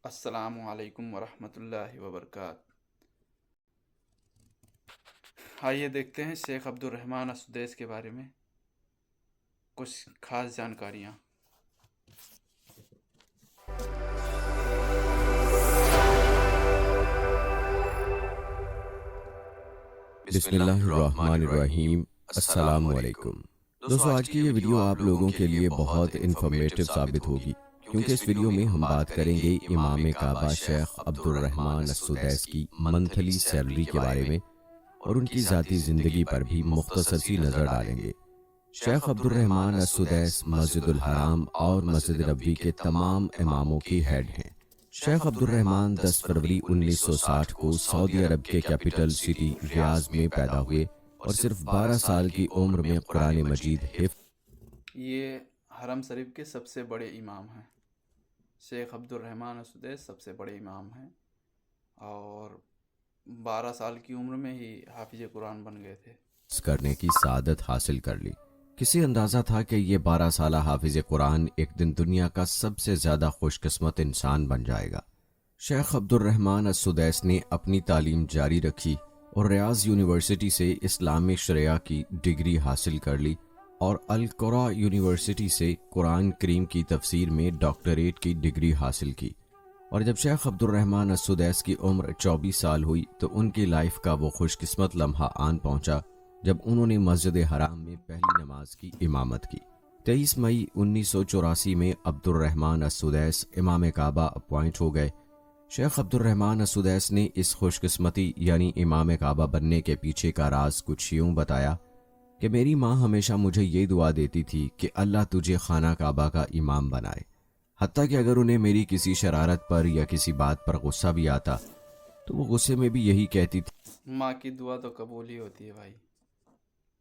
السلام علیکم ورحمۃ اللہ وبرکاتہ۔ آئیے دیکھتے ہیں شیخ عبد الرحمن السدیس کے بارے میں کچھ خاص جانکاریاں۔ بسم اللہ الرحمن الرحیم۔ السلام علیکم دوستو، آج کی یہ ویڈیو آپ لوگوں کے لیے بہت انفارمیٹو ثابت ہوگی، کیونکہ اس ویڈیو میں ہم بات کریں گے امام کعبہ شیخ عبد الرحمن السدیس کی منتھلی سیلری کے بارے میں، اور ان کی ذاتی زندگی پر بھی مختصر سی نظر ڈالیں گے۔ شیخ عبد الرحمن السدیس مسجد الحرام اور مسجد نبوی کے تمام اماموں کی ہیڈ ہیں۔ شیخ عبد الرحمن 10 فروری 1960 کو سعودی عرب کے کیپٹل سٹی ریاض میں پیدا ہوئے اور صرف 12 سال کی عمر میں قرآن مجید حفظ۔ یہ حرم شریف کے سب سے بڑے امام ہیں۔ شیخ عبد الرحمن السدیس سب سے بڑے امام ہیں اور 12 سال کی عمر میں ہی حافظ قرآن بن گئے تھے۔ کرنے کی سعادت حاصل کر لی۔ کسی اندازہ تھا کہ یہ 12 سالہ حافظ قرآن ایک دن دنیا کا سب سے زیادہ خوش قسمت انسان بن جائے گا۔ شیخ عبد الرحمن السدیس نے اپنی تعلیم جاری رکھی اور ریاض یونیورسٹی سے اسلامی شریعہ کی ڈگری حاصل کر لی اور القرآن یونیورسٹی سے قرآن کریم کی تفسیر میں ڈاکٹریٹ کی ڈگری حاصل کی۔ اور جب شیخ عبد الرحمن السدیس کی عمر 24 سال ہوئی تو ان کی لائف کا وہ خوش قسمت لمحہ آن پہنچا جب انہوں نے مسجد حرام میں پہلی نماز کی امامت کی۔ 23 مئی 1984 میں عبد الرحمن السدیس امام کعبہ اپوائنٹ ہو گئے۔ شیخ عبد الرحمن السدیس نے اس خوش قسمتی یعنی امام کعبہ بننے کے پیچھے کا راز کچھ یوں بتایا کہ میری ماں ہمیشہ مجھے یہ دعا دیتی تھی کہ اللہ تجھے خانہ کعبہ کا امام بنائے، حتیٰ کہ اگر انہیں میری کسی شرارت پر یا کسی بات پر غصہ بھی آتا تو وہ غصے میں بھی یہی کہتی تھی۔ ماں کی دعا تو قبول ہی ہوتی ہے بھائی،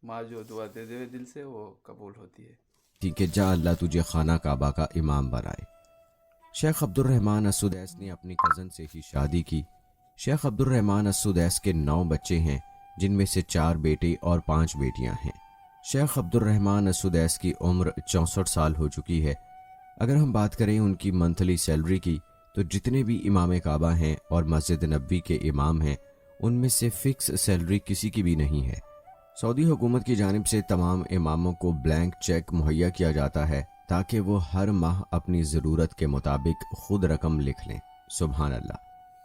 ماں جو دعا دے دے دل سے وہ قبول ہوتی ہے کہ جا اللہ تجھے خانہ کعبہ کا امام بنائے۔ شیخ عبد الرحمن السدیس نے اپنی کزن سے ہی شادی کی۔ شیخ عبد الرحمن السدیس کے 9 بچے ہیں، جن میں سے 4 بیٹے اور 5 بیٹیاں ہیں۔ شیخ عبد الرحمن السدیس کی عمر 64 سال ہو چکی ہے۔ اگر ہم بات کریں ان کی منتھلی سیلری کی تو جتنے بھی امام کعبہ ہیں اور مسجد نبوی کے امام ہیں ان میں سے فکس سیلری کسی کی بھی نہیں ہے۔ سعودی حکومت کی جانب سے تمام اماموں کو بلینک چیک مہیا کیا جاتا ہے تاکہ وہ ہر ماہ اپنی ضرورت کے مطابق خود رقم لکھ لیں۔ سبحان اللہ۔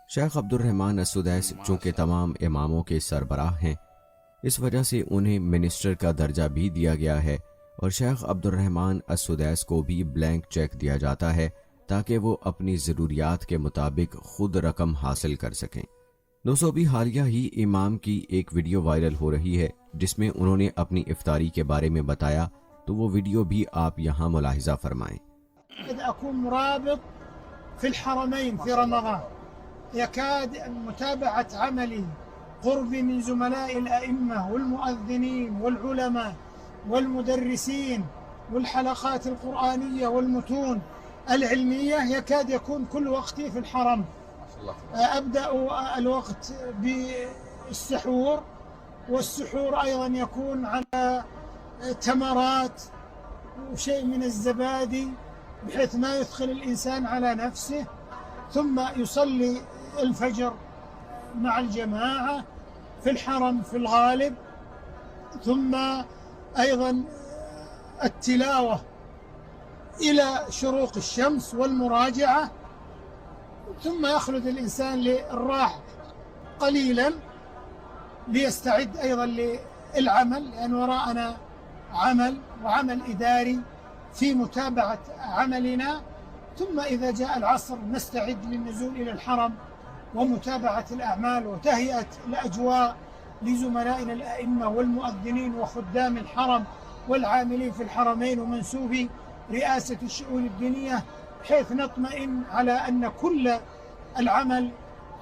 شیخ عبد الرحمن السدیس چونکہ تمام اماموں کے سربراہ ہیں، اس وجہ سے انہیں منسٹر کا درجہ بھی دیا گیا ہے، اور شیخ عبد الرحمن السدیس کو بھی بلینک چیک دیا جاتا ہے تاکہ وہ اپنی ضروریات کے مطابق خود رقم حاصل کر سکیں۔ دوستو، بھی حالیہ ہی امام کی ایک ویڈیو وائرل ہو رہی ہے جس میں انہوں نے اپنی افطاری کے بارے میں بتایا، تو وہ ویڈیو بھی آپ یہاں ملاحظہ فرمائیں۔ أكون مرابط في الحرمين في رمضان، يكاد متابعة عملي قربي من زملاء الأئمة والمؤذنين والعلماء والمدرسين والحلقات القرآنية والمتون العلمية، يكاد يكون كل وقتي في الحرم. أبدأ الوقت بالسحور، والسحور أيضا يكون على تمرات وشيء من الزبادي بحيث ما يثقل الإنسان على نفسه، ثم يصلي الفجر مع الجماعة في الحرم في الغالب، ثم أيضا التلاوة إلى شروق الشمس والمراجعة، ثم يخلد الإنسان للراحة قليلا ليستعد أيضا للعمل، لأن وراءنا عمل وعمل إداري في متابعة عملنا، ثم إذا جاء العصر نستعد للنزول إلى الحرم ومتابعة الأعمال وتهيئة الأجواء لزملائنا الأئمة والمؤذنين وخدام الحرم والعاملين في الحرمين ومنسوبي رئاسة الشؤون الدينية، بحيث نطمئن على أن كل العمل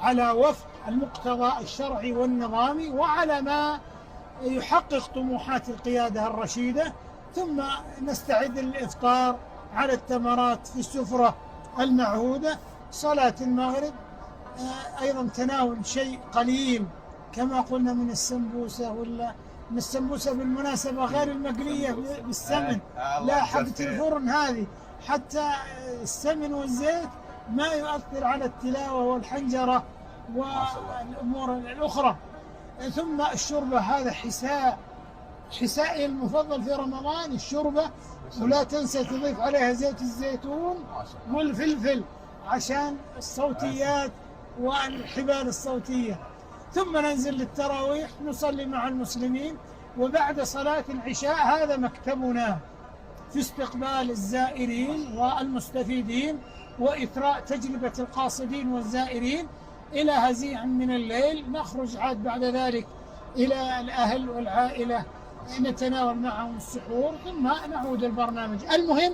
على وفق المقتضى الشرعي والنظامي وعلى ما يحقق طموحات القيادة الرشيدة، ثم نستعد للإفطار على التمرات في السفرة المعهودة، صلاة المغرب، أيضا تناول شيء قليل كما قلنا من السمبوسة، ولا من السمبوسة بالمناسبة غير المقلية بالسمن، لا حقة الفرن هذه، حتى السمن والزيت ما يؤثر على التلاوة والحنجرة والأمور الأخرى. ثم الشوربة هذا حسائي المفضل في رمضان الشوربة، ولا تنسى تضيف عليها زيت الزيتون والفلفل عشان الصوتيات والحبال الصوتية. ثم ننزل للتراويح نصلي مع المسلمين، وبعد صلاة العشاء هذا مكتبنا في استقبال الزائرين والمستفيدين وإثراء تجربة القاصدين والزائرين إلى هزيع من الليل. نخرج عاد بعد ذلك إلى الأهل والعائلة نتناول معهم السحور ثم نعود البرنامج. المهم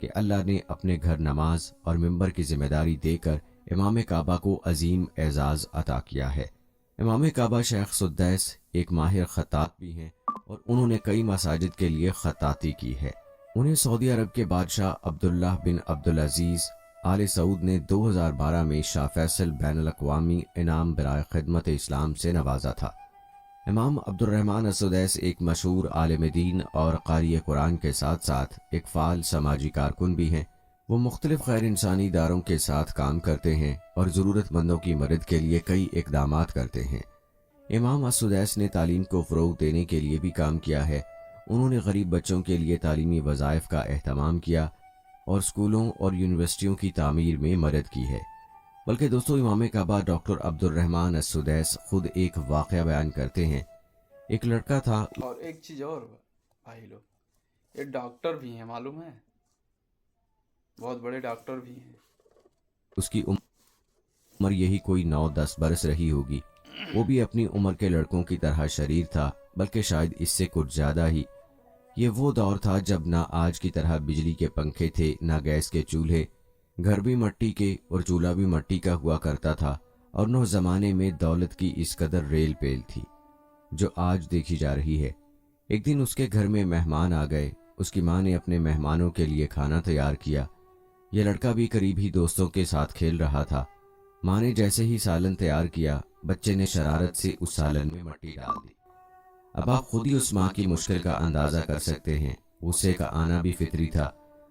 کہ اللہ نے اپنے گھر نماز اور منبر کی ذمہ داری دے کر امام کعبہ کو عظیم اعزاز عطا کیا ہے۔ امام کعبہ شیخ سدیس ایک ماہر خطاط بھی ہیں اور انہوں نے کئی مساجد کے لیے خطاطی کی ہے۔ انہیں سعودی عرب کے بادشاہ عبداللہ بن عبدالعزیز آل سعود نے 2012 میں شاہ فیصل بین الاقوامی انعام برائے خدمت اسلام سے نوازا تھا۔ امام عبد الرحمن السدیس ایک مشہور عالم دین اور قاری قرآن کے ساتھ ساتھ ایک فعال سماجی کارکن بھی ہیں۔ وہ مختلف غیر انسانی اداروں کے ساتھ کام کرتے ہیں اور ضرورت مندوں کی مدد کے لیے کئی اقدامات کرتے ہیں۔ امام السدیس نے تعلیم کو فروغ دینے کے لیے بھی کام کیا ہے۔ انہوں نے غریب بچوں کے لیے تعلیمی وظائف کا اہتمام کیا اور اسکولوں اور یونیورسٹیوں کی تعمیر میں مدد کی ہے۔ بلکہ دوستو، امام کعبہ ڈاکٹر عبد الرحمن السدیس خود ایک واقعہ بیان کرتے ہیں۔ ایک لڑکا تھا، اور ایک چیز اور بھائی لوگ، یہ ڈاکٹر بھی ہیں، معلوم ہے، بہت بڑے ڈاکٹر بھی ہیں۔ اس کی عمر یہی کوئی 9-10 برس رہی ہوگی۔ وہ بھی اپنی عمر کے لڑکوں کی طرح شریر تھا، بلکہ شاید اس سے کچھ زیادہ ہی۔ یہ وہ دور تھا جب نہ آج کی طرح بجلی کے پنکھے تھے، نہ گیس کے چولہے، گھر بھی مٹی کے اور چولہا بھی مٹی کا ہوا کرتا تھا، اور نہ زمانے میں دولت کی اس قدر ریل پیل تھی جو آج دیکھی جا رہی ہے۔ ایک دن اس کے گھر میں مہمان آ گئے۔ اس کی ماں نے اپنے مہمانوں کے لیے کھانا تیار کیا۔ یہ لڑکا بھی قریب ہی دوستوں کے ساتھ کھیل رہا تھا۔ ماں نے جیسے ہی سالن تیار کیا، بچے نے شرارت سے اس سالن میں مٹی ڈال دی۔ اب آپ خود ہی اس ماں کی مشکل کا اندازہ کر سکتے ہیں۔ غصے کا آنا بھی فطری تھا۔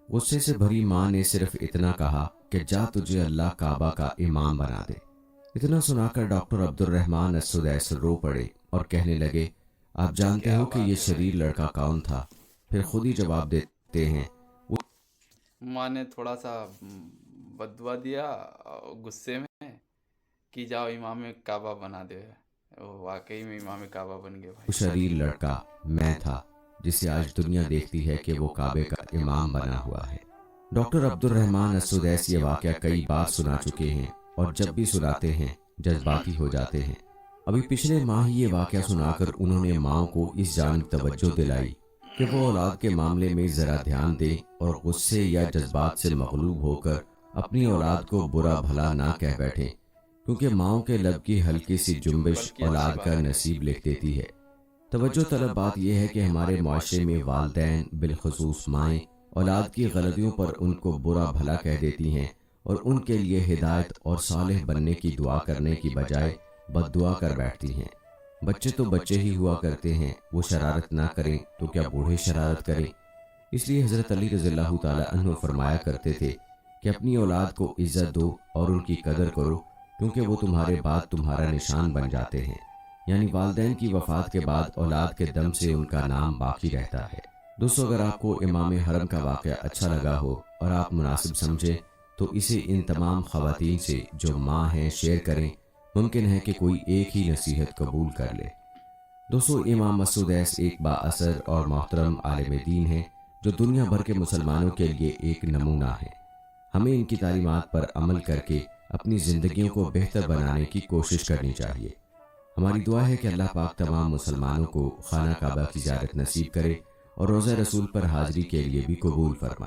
غصے سے بھری ماں نے صرف اتنا کہا کہ جا تجھے اللہ کعبہ کا امام بنا دے۔ اتنا سنا کر ڈاکٹر عبد الرحمن السدیس رو پڑے اور کہنے لگے، آپ جانتے ہو کہ یہ شریر لڑکا کون تھا؟ پھر خود ہی جواب دیتے ہیں۔ ماں نے تھوڑا سا بددعا دیا غصے میں کہ جاؤ امام کعبہ بنا دے۔ واقعی میں امام کعبہ بن گئے بھائی۔ وہ شریر لڑکا میں تھا جسے آج دنیا دیکھتی ہے کہ وہ کعبے کا امام بنا ہوا ہے۔ ڈاکٹر عبد الرحمن السدیس یہ واقعہ کئی بار سنا چکے ہیں اور جب بھی سناتے ہیں جذباتی ہو جاتے ہیں۔ ابھی پچھلے ماہ ہی یہ واقعہ سنا کر انہوں نے ماں کو اس جانب توجہ دلائی کہ وہ اولاد کے معاملے میں ذرا دھیان دیں اور غصے یا جذبات سے مغلوب ہو کر اپنی اولاد کو برا بھلا نہ کہہ بیٹھیں، کیونکہ ماؤں کے لب کی ہلکی سی جنبش اولاد کا نصیب لکھ دیتی ہے۔ توجہ طلب بات یہ ہے کہ ہمارے معاشرے میں والدین بالخصوص مائیں اولاد کی غلطیوں پر ان کو برا بھلا کہہ دیتی ہیں اور ان کے لیے ہدایت اور صالح بننے کی دعا کرنے کی بجائے بد دعا کر بیٹھتی ہیں۔ بچے تو بچے ہی ہوا کرتے ہیں، وہ شرارت نہ کریں تو کیا بوڑھے شرارت کریں؟ اس لیے حضرت علی رضی اللہ تعالی عنہ فرمایا کرتے تھے کہ اپنی اولاد کو عزت دو اور ان کی قدر کرو، کیونکہ وہ تمہارے بعد تمہارا نشان بن جاتے ہیں۔ یعنی والدین کی وفات کے بعد اولاد کے دم سے ان کا نام باقی رہتا ہے۔ دوستو، اگر آپ کو امام حرم کا واقعہ اچھا لگا ہو اور آپ مناسب سمجھے تو اسے ان تمام خواتین سے جو ماں ہیں شیئر کریں۔ ممکن ہے کہ کوئی ایک ہی نصیحت قبول کر لے۔ دوستو، امام السدیس ایک با اثر اور محترم عالم دین ہیں جو دنیا بھر کے مسلمانوں کے لیے ایک نمونہ ہے۔ ہمیں ان کی تعلیمات پر عمل کر کے اپنی زندگیوں کو بہتر بنانے کی کوشش کرنی چاہیے۔ ہماری دعا ہے کہ اللہ پاک تمام مسلمانوں کو خانہ کعبہ کی زیارت نصیب کرے اور روزہ رسول پر حاضری کے لیے بھی قبول فرمائے۔